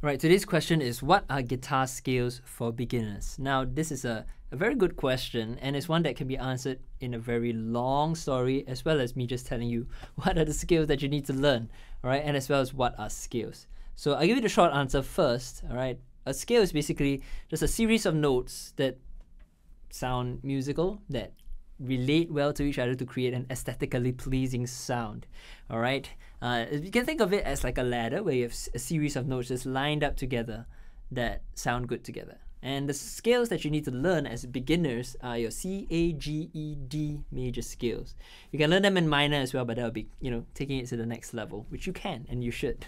Right, today's question is, what are guitar scales for beginners? Now, this is a very good question, and it's one that can be answered in a very long story, as well as me just telling you what are the scales that you need to learn, all right, and as well as what are scales. So I'll give you the short answer first, all right. A scale is basically just a series of notes that sound musical, that relate well to each other to create an aesthetically pleasing sound. All right, you can think of it as like a ladder where you have a series of notes just lined up together that sound good together. And the scales that you need to learn as beginners are your C, A, G, E, D major scales. You can learn them in minor as well, but that'll be, taking it to the next level, which you can and you should.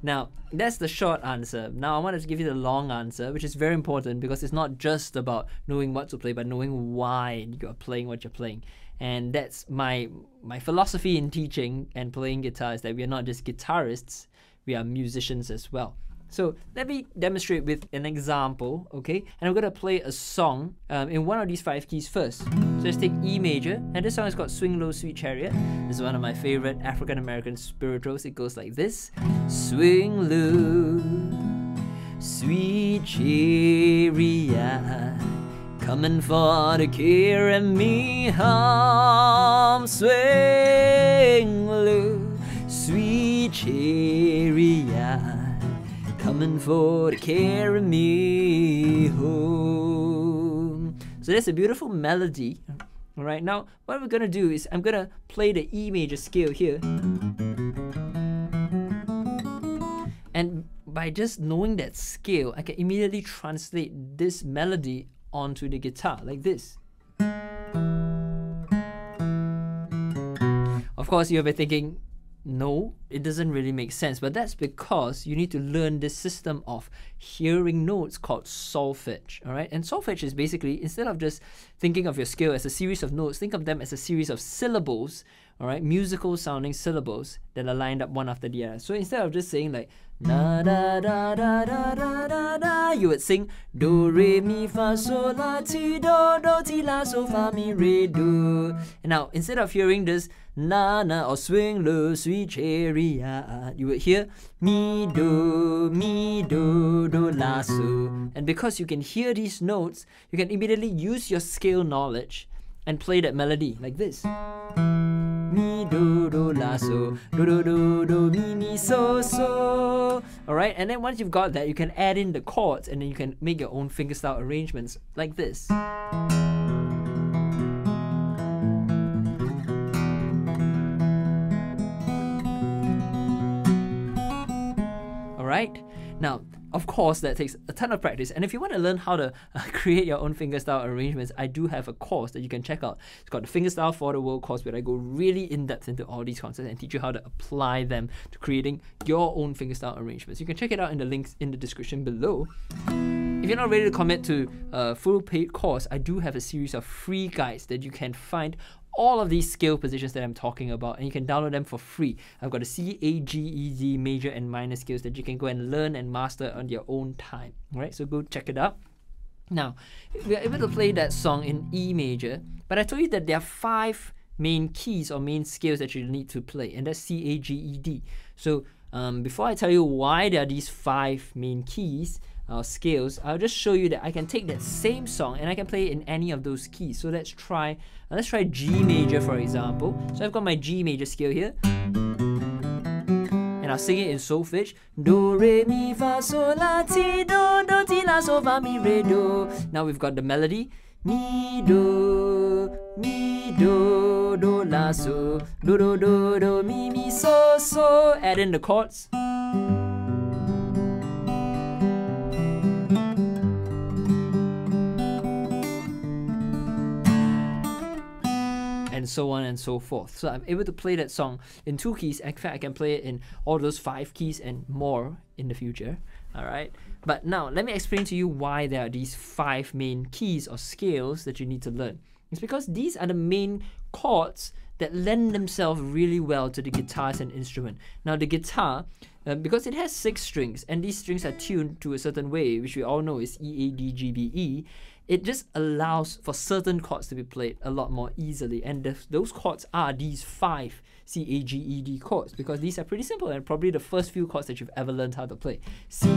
Now, that's the short answer. Now, I wanted to give you the long answer, which is very important because it's not just about knowing what to play, but knowing why you're playing what you're playing. And that's my philosophy in teaching and playing guitar, is that we are not just guitarists, we are musicians as well. So let me demonstrate with an example, okay? And I'm going to play a song in one of these 5 keys first. So let's take E major, and this song is called Swing Low, Sweet Chariot. This is one of my favorite African-American spirituals. It goes like this. Swing low, sweet chariot, coming for to carry me home. Swing low, sweet chariot, coming for to carry me home. So that's a beautiful melody. All right, now what we're gonna do is I'm gonna play the E major scale here, and by just knowing that scale, I can immediately translate this melody onto the guitar like this. Of course, you'll be thinking, no, it doesn't really make sense, but that's because you need to learn this system of hearing notes called solfege, all right? And solfege is basically, instead of just thinking of your scale as a series of notes, think of them as a series of syllables, all right? Musical sounding syllables that are lined up one after the other. So instead of just saying like da da da da da da da da, you would sing do re mi fa sol la ti do do ti la so fa mi re do. And now instead of hearing this na na or swing low sweet chariot, you would hear mi do do la so. And because you can hear these notes, you can immediately use your scale knowledge and play that melody like this. Mi do do la so, do mi so so. Alright, and then once you've got that, you can add in the chords, and then you can make your own fingerstyle arrangements like this. Alright, now of course that takes a ton of practice, and if you want to learn how to create your own fingerstyle arrangements, I do have a course that you can check out. It's called the Fingerstyle for the World course, where I go really in depth into all these concepts and teach you how to apply them to creating your own fingerstyle arrangements. You can check it out in the links in the description below. If you're not ready to commit to a full paid course, I do have a series of free guides that you can find all of these scale positions that I'm talking about, and you can download them for free. I've got a C, A, G, E, D major and minor scales that you can go and learn and master on your own time. Alright, so go check it out. Now, we're able to play that song in E major, but I told you that there are 5 main keys or main scales that you need to play, and that's C, A, G, E, D. So before I tell you why there are these 5 main keys or scales, I'll just show you that I can take that same song and I can play it in any of those keys. So let's try G major, for example. So I've got my G major scale here, and I'll sing it in solfege. Do re mi fa sol la ti do do ti la so fa mi re do. Now we've got the melody. Mi do do la so, do mi so so. Add in the chords. And so on and so forth. So I'm able to play that song in 2 keys. In fact, I can play it in all those 5 keys and more in the future. Alright, but now let me explain to you why there are these 5 main keys or scales that you need to learn. It's because these are the main chords that lend themselves really well to the guitar as an instrument. Now the guitar, because it has 6 strings, and these strings are tuned to a certain way, which we all know is E, A, D, G, B, E, it just allows for certain chords to be played a lot more easily. And those chords are these 5 C, A, G, E, D chords, because these are pretty simple and probably the first few chords that you've ever learned how to play. C,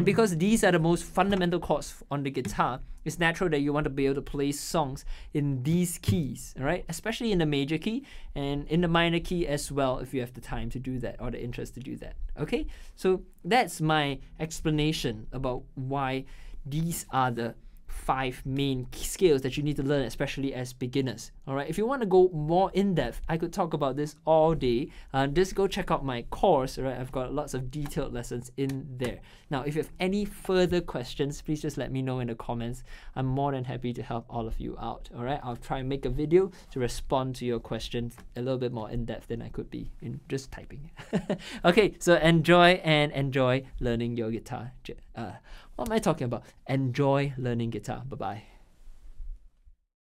because these are the most fundamental chords on the guitar, it's natural that you want to be able to play songs in these keys, all right? Especially in the major key and in the minor key as well, if you have the time to do that or the interest to do that, okay? So that's my explanation about why these are the 5 main skills that you need to learn, especially as beginners. All right, if you want to go more in depth, I could talk about this all day. Just go check out my course. All right, I've got lots of detailed lessons in there. Now, if you have any further questions, please just let me know in the comments. I'm more than happy to help all of you out. All right, I'll try and make a video to respond to your questions a little bit more in depth than I could be in just typing. Okay, so enjoy learning your guitar. What am I talking about? Enjoy learning guitar. Bye-bye.